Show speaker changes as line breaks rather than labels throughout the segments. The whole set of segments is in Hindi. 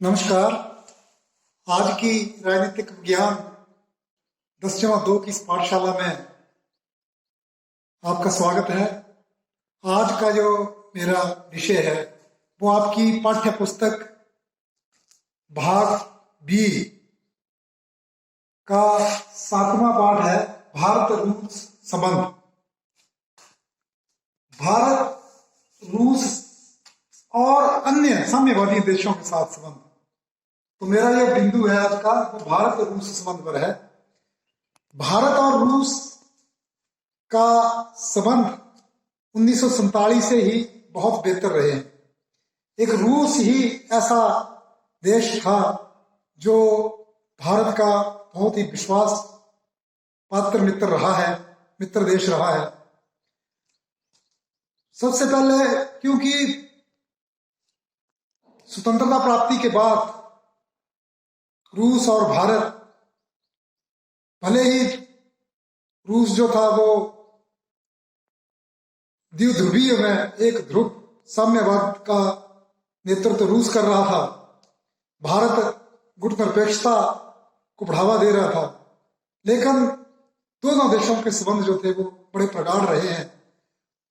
नमस्कार। आज की राजनीतिक विज्ञान 10/2 की इस पाठशाला में आपका स्वागत है। आज का जो मेरा विषय है वो आपकी पाठ्य पुस्तक भाग बी का 7वां पाठ है, भारत रूस संबंध। भारत रूस और अन्य साम्यवादी देशों के साथ संबंध। तो मेरा यह बिंदु है आज का, वो भारत रूस संबंध पर है। भारत और रूस का संबंध 1947 से ही बहुत बेहतर रहे हैं। एक रूस ही ऐसा देश था जो भारत का बहुत ही विश्वास पात्र मित्र रहा है, मित्र देश रहा है। सबसे पहले क्योंकि स्वतंत्रता प्राप्ति के बाद रूस और भारत, भले ही रूस जो था वो द्विध्रुवीय में एक ध्रुव साम्यवाद का नेतृत्व रूस कर रहा था, भारत गुटनिरपेक्षता को बढ़ावा दे रहा था। लेकिन दोनों देशों के संबंध जो थे वो बड़े प्रगाढ़ रहे हैं।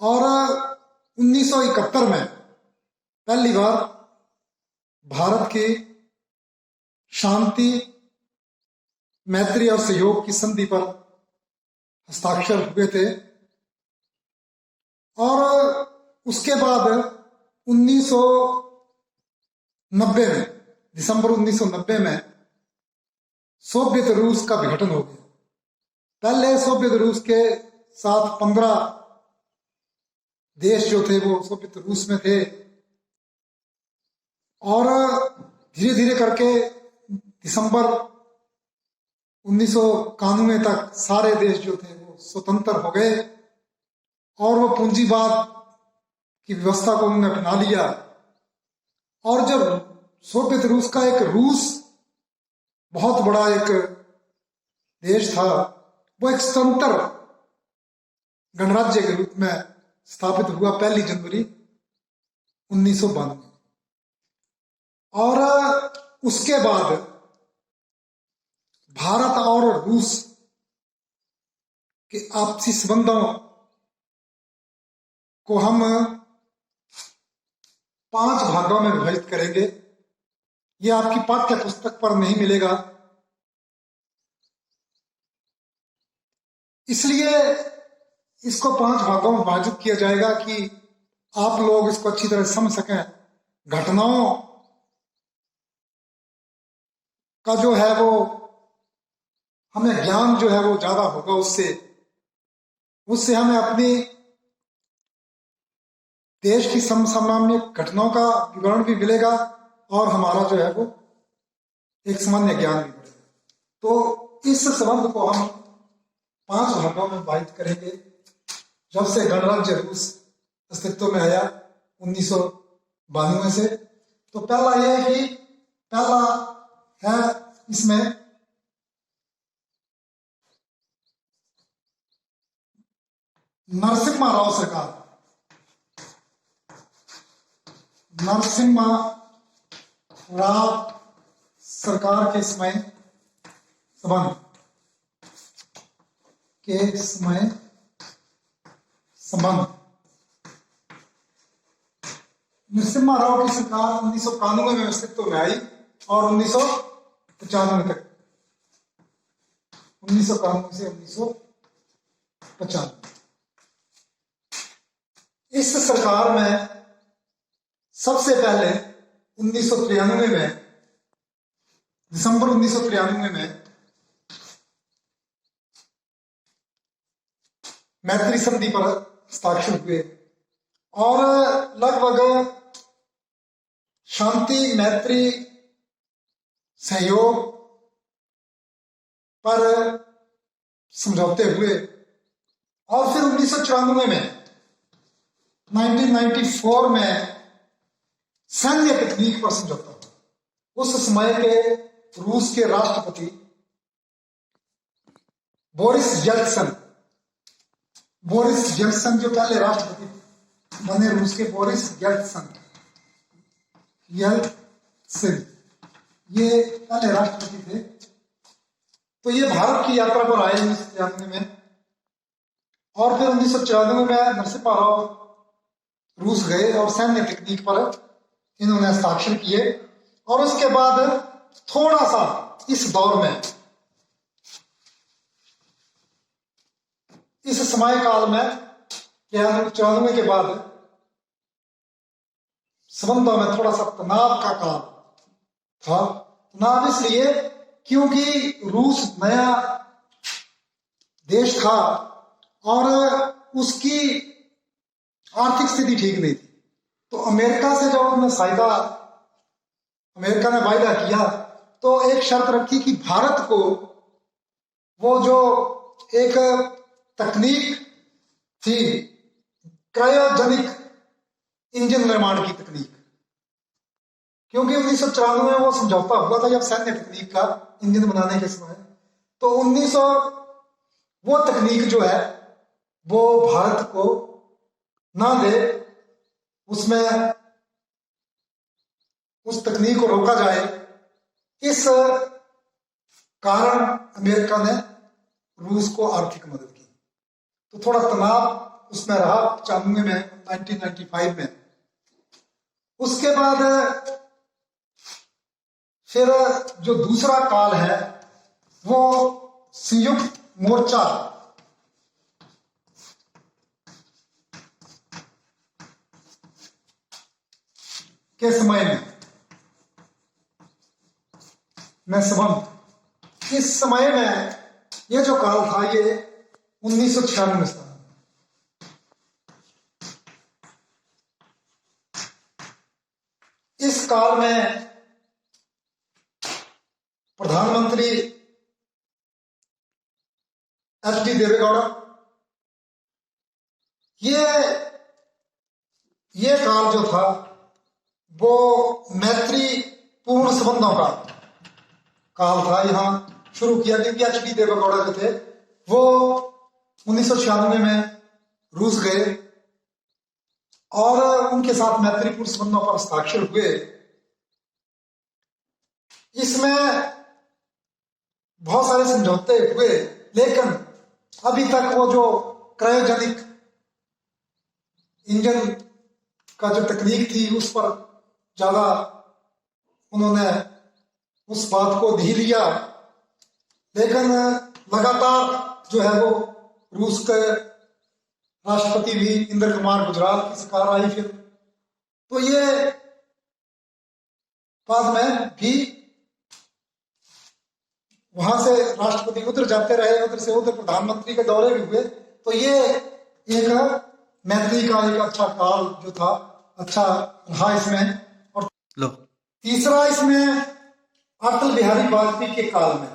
और 1971 में पहली बार भारत की शांति, मैत्री और सहयोग की संधि पर हस्ताक्षर हुए थे। और उसके बाद 1990 में, दिसंबर 1990 में सोवियत रूस का विघटन हो गया। पहले सोवियत रूस के साथ 15 देश जो थे वो सोवियत रूस में थे, और धीरे धीरे करके दिसंबर 1991 तक सारे देश जो थे वो स्वतंत्र हो गए और वो पूंजीवाद की व्यवस्था को उन्होंने अपना लिया। और जब सोवियत रूस का एक रूस बहुत बड़ा एक देश था, वो एक स्वतंत्र गणराज्य के रूप में स्थापित हुआ 1 जनवरी 1992। और उसके बाद भारत और रूस के आपसी संबंधों को हम 5 भागों में विभाजित करेंगे। ये आपकी पाठ्य पुस्तक पर नहीं मिलेगा, इसलिए इसको 5 भागों में विभाजित किया जाएगा कि आप लोग इसको अच्छी तरह समझ सकें। घटनाओं का जो है वो हमें ज्ञान जो है वो ज्यादा होगा, उससे हमें अपनी देश की समसामयिक घटनाओं का विवरण भी मिलेगा और हमारा जो है वो एक सामान्य ज्ञान भी मिलेगा। तो इस संबंध को हम 5 भागों में विभाजित करेंगे। जब से गणराज्य रूस अस्तित्व में आया 1992 से, तो पहला यह है कि पहला है इसमें नरसिम्हा राव सरकार। नरसिम्हा राव सरकार के समय संबंध नरसिम्हा राव की सरकार 1991 में अस्तित्व में आई और 1995 तक, 1991 से 1995। इस सरकार में सबसे पहले 1993 में, दिसंबर 1993 में मैत्री संधि पर हस्ताक्षर हुए और लगभग शांति, मैत्री, सहयोग पर समझौते हुए। और फिर 1994 में, 1994 में सैन्य तकनीक पर समझौता हुआ। उस समय के रूस के राष्ट्रपति बोरिस येल्त्सिन जो पहले राष्ट्रपति बने रूस के, बोरिस येल्त्सिन ये पहले राष्ट्रपति थे। तो ये भारत की यात्रा पर आए 1993 में, और फिर 1994 में नरसिम्हा राव रूस गए और सैन्य टेक्निक पर इन्होंने हस्ताक्षर किए। और उसके बाद थोड़ा सा इस दौर में, इस समय काल में 94 के बाद संबंधों में थोड़ा सा तनाव का काल था। तनाव इसलिए क्योंकि रूस नया देश था और उसकी आर्थिक स्थिति ठीक नहीं थी। तो अमेरिका से जब अमेरिका ने वायदा किया तो एक शर्त रखी कि भारत को वो जो एक तकनीक थी, क्रायोजेनिक इंजन निर्माण की तकनीक, क्योंकि 1994 में वो समझौता हुआ था जब सैन्य तकनीक का इंजन बनाने के समय, तो 1900 वो तकनीक जो है वो भारत को ना दे, उसमें उस तकनीक को रोका जाए। इस कारण अमेरिका ने रूस को आर्थिक मदद की। तो थोड़ा तनाव उसमें रहा 95 में, 1995 में। उसके बाद फिर जो दूसरा काल है वो संयुक्त मोर्चा के समय में संबंध, इस समय में ये जो काल था ये 1996 साल। इस काल में प्रधानमंत्री एच.डी. देवेगौड़ा, ये काल जो था वो मैत्री पूर्ण संबंधों का काल था। यहां शुरू किया क्योंकि एच.डी. देवेगौड़ा जो थे वो 1996 में रूस गए और उनके साथ मैत्रीपूर्ण संबंधों पर हस्ताक्षर हुए। इसमें बहुत सारे समझौते हुए, लेकिन अभी तक वो जो क्रायोजेनिक इंजन का जो तकनीक थी उस पर ज्यादा उन्होंने उस बात को धी लिया। लेकिन लगातार जो है वो रूस के राष्ट्रपति भी इंद्र कुमार गुजराल की सरकार आई फिर, तो ये बाद में भी वहां से राष्ट्रपति उधर जाते रहे, उधर से उधर प्रधानमंत्री के दौरे भी हुए। तो ये एक मैत्री का एक अच्छा काल जो था, अच्छा रहा इसमें। और तीसरा इसमें अटल बिहारी वाजपेयी के काल में,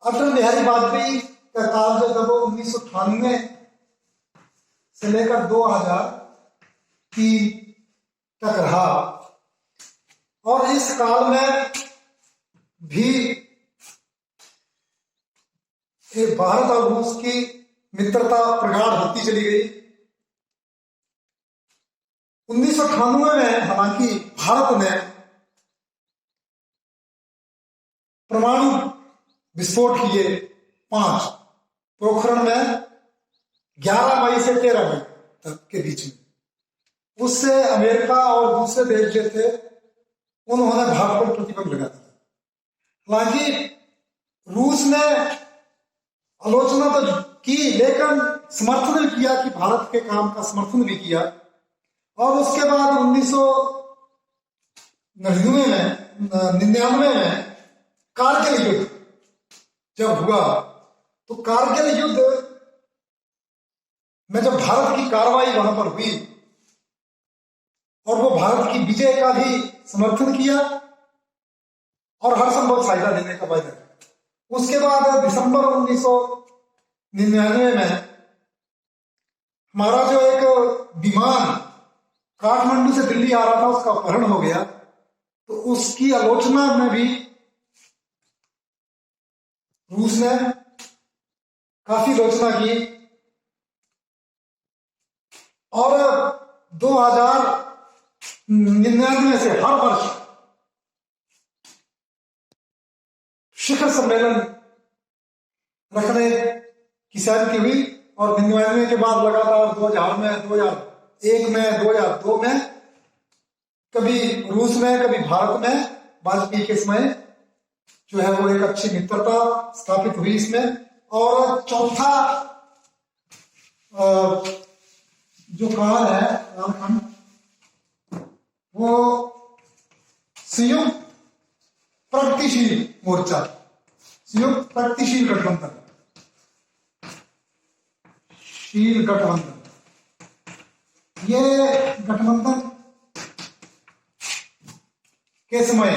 अटल बिहारी वाजपेयी का काल जो था वो 1998 से लेकर 2003 तक रहा। और इस काल में भी भारत और रूस की मित्रता प्रगाढ़ होती चली गई। 1998 में हालांकि भारत ने परमाणु विस्फोट किए 5, पोखरण में 11 मई से 13 मई तक के बीच में। उससे अमेरिका और दूसरे देश जो थे उन्होंने भारत पर प्रतिबंध लगा दिया। हालांकि रूस ने आलोचना तो की लेकिन समर्थन भी किया कि भारत के काम का समर्थन भी किया। और उसके बाद 1999 में कारगिल युद्ध जब हुआ तो कारगिल युद्ध में जब भारत की कार्रवाई वहां पर हुई और वो भारत की विजय का भी समर्थन किया और हर संभव सहायता देने का वायदा किया। उसके बाद दिसंबर 1999 में हमारा जो एक विमान काठमांडू से दिल्ली आ रहा था उसका अपहरण हो गया, तो उसकी आलोचना में भी रूस ने काफी आलोचना की। और 2099 से हर वर्ष शिखर सम्मेलन रखने की सहमति हुई और 99 के बाद लगातार 2000 में, 2001 में, 2002 में, कभी रूस में, कभी भारत में वाजपेयी के समय जो है वो एक अच्छी मित्रता स्थापित हुई इसमें। और चौथा जो काल है कालखंड, वो संयुक्त प्रगतिशील मोर्चा, संयुक्त प्रगतिशील गठबंधन, शील गठबंधन। ये गठबंधन के समय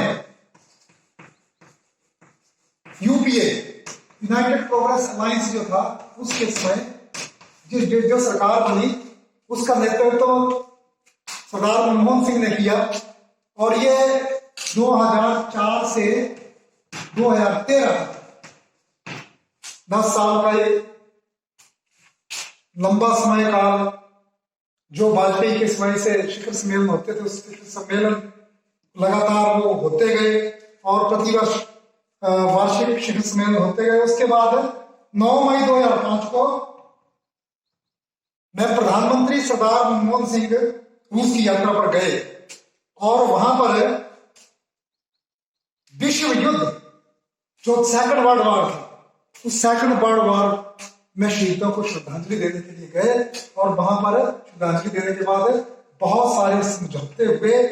यूपीए, यूनाइटेड प्रोग्रेस अलायंस जो था, उसके समय जो सरकार बनी उसका नेतृत्व सरदार मनमोहन सिंह ने किया। और ये 2004 से 2013 10 साल का ये लंबा समय काल जो वाजपेयी के समय से शिखर सम्मेलन होते थे, उस शिखर सम्मेलन लगातार वो होते गए और प्रतिवर्ष वार्षिक शिखर सम्मेलन होते गए। उसके बाद 9 मई 2005 को मैं प्रधानमंत्री सरदार मनमोहन सिंह रूस की यात्रा पर गए और वहां पर विश्व युद्ध जो सेकंड वर्ल्ड वॉर था, उस सेकंड वर्ल्ड वॉर में शहीदों को श्रद्धांजलि देने के लिए गए और वहां पर श्रद्धांजलि देने के बाद बहुत सारे समझौते हुए।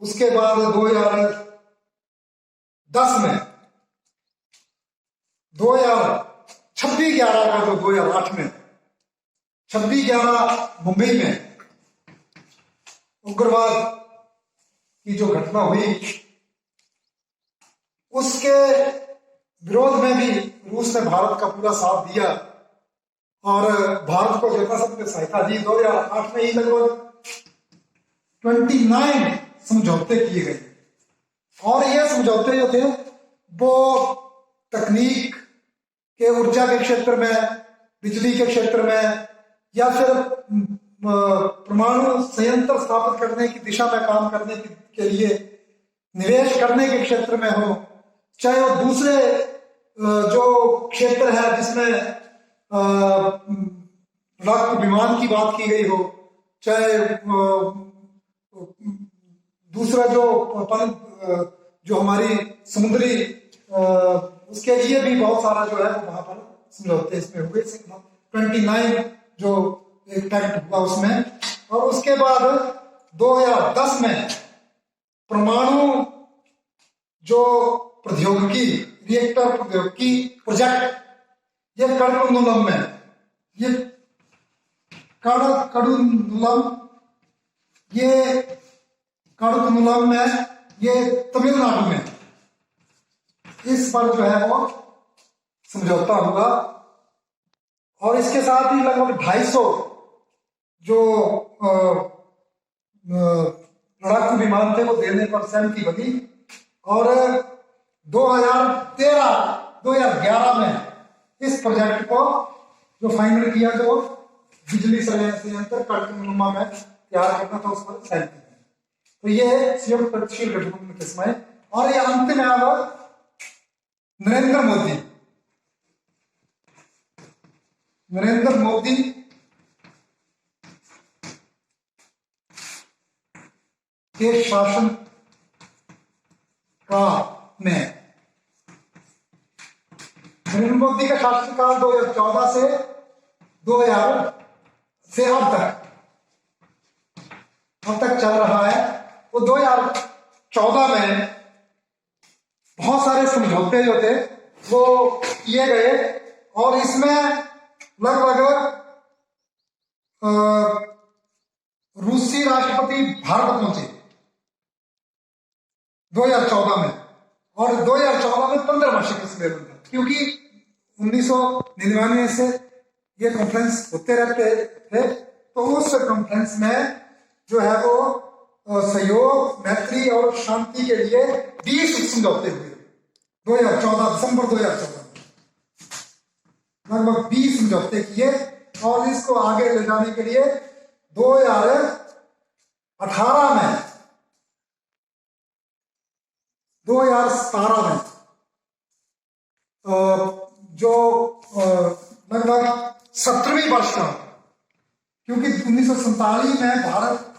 उसके बाद 2010 में 26/11 का जो 2008 में 26/11 मुंबई में उग्रवाद की जो घटना हुई, उसके विरोध में भी रूस ने भारत का पूरा साथ दिया और भारत को यथाशक्ति सहायता दी। 2008 में ही लगभग 29 समझौते किए गए और ये समझौते जो थे वो तकनीक के, ऊर्जा के क्षेत्र में, बिजली के क्षेत्र में, या फिर परमाणु संयंत्र स्थापित करने की दिशा में काम करने के लिए निवेश करने के क्षेत्र में हो, चाहे वो दूसरे जो क्षेत्र है जिसमें लड़ाकू विमान की बात की गई हो, चाहे दूसरा जो हमारी समुद्री उसके लिए भी बहुत सारा जो है वो वहां पर समझौते इसमें हुए। 29 जो एक पैक्ट हुआ उसमें। और उसके बाद 2010 में परमाणु जो प्रौद्योगिकी, रिएक्टर प्रौद्योगिकी प्रोजेक्ट, ये कड़कुंडलम में, ये कड़कुंडलम में, ये तमिलनाडु में, इस पर जो है वो समझौता हुआ। और इसके साथ ही लगभग 250 जो लड़ाकू विमान थे वो देने पर सहमति बनी। और 2011 में इस प्रोजेक्ट को जो फाइनल किया, जो बिजली संयंत्र कड़कुंडलम में तैयार करना था, उस पर सहमति बनी। तो ये संयुक्त प्रगतिशील गठबंधन के समय। और ये अंतिम है अब नरेंद्र मोदी के शासन काल में, नरेंद्र मोदी का शासनकाल 2014 से 2000 से अब तक चल रहा है। वो 2014 में बहुत सारे समझौते जो थे वो किए गए और इसमें लगभग रूसी राष्ट्रपति भारत पहुंचे 2014 में। और 2014 में 15वां शिखर सम्मेलन था, क्योंकि 1999 से ये कॉन्फ्रेंस होते रहते थे। तो उस कॉन्फ्रेंस में जो है वो सहयोग, मैत्री और शांति के लिए 20 समझौते हुए 2014, दिसंबर 2014 लगभग 20 समझौते किए। और इसको आगे ले जाने के लिए 2018 में, 2017 में जो लगभग 17वीं वर्ष का, क्योंकि 1947 में भारत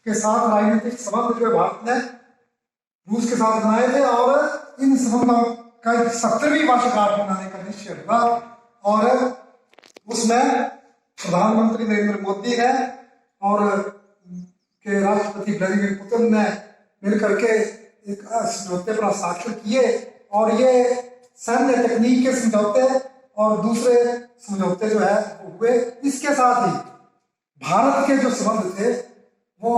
के साथ राजनीतिक संबंध जो भारत ने रूस के साथ बनाए थे और इन संबंधों का 17वीं वर्षगांठ मनाने का निश्चय हुआ और उसमें प्रधानमंत्री नरेंद्र मोदी है और के राष्ट्रपति व्लादिमीर पुतिन ने मिलकर के एक समझौते पर हस्ताक्षर किए और ये सैन्य तकनीक के समझौते और दूसरे समझौते जो है वो हुए। इसके साथ ही भारत के जो संबंध थे वो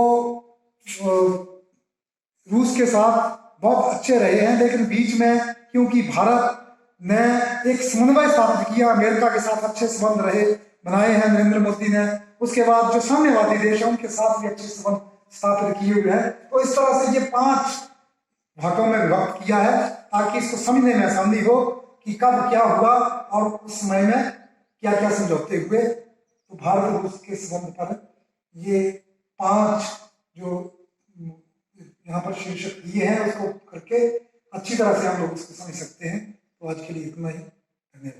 रूस के साथ बहुत अच्छे रहे हैं, लेकिन बीच में क्योंकि भारत ने एक समन्वय स्थापित किया, अमेरिका के साथ अच्छे संबंध रहे बनाए हैं नरेंद्र मोदी ने, उसके बाद जो साम्यवादी देश हैं उनके साथ भी अच्छे संबंध स्थापित किए हुए हैं। तो इस तरह से ये 5 भागों में विभक्त किया है ताकि इसको समझने में आसानी हो कि कब क्या हुआ और उस समय में क्या क्या समझौते हुए। तो भारत और रूस के संबंध पर ये 5 जो यहाँ पर शीर्षक दिए हैं उसको करके अच्छी तरह से हम लोग उसको समझ सकते हैं। तो आज के लिए इतना ही, धन्यवाद।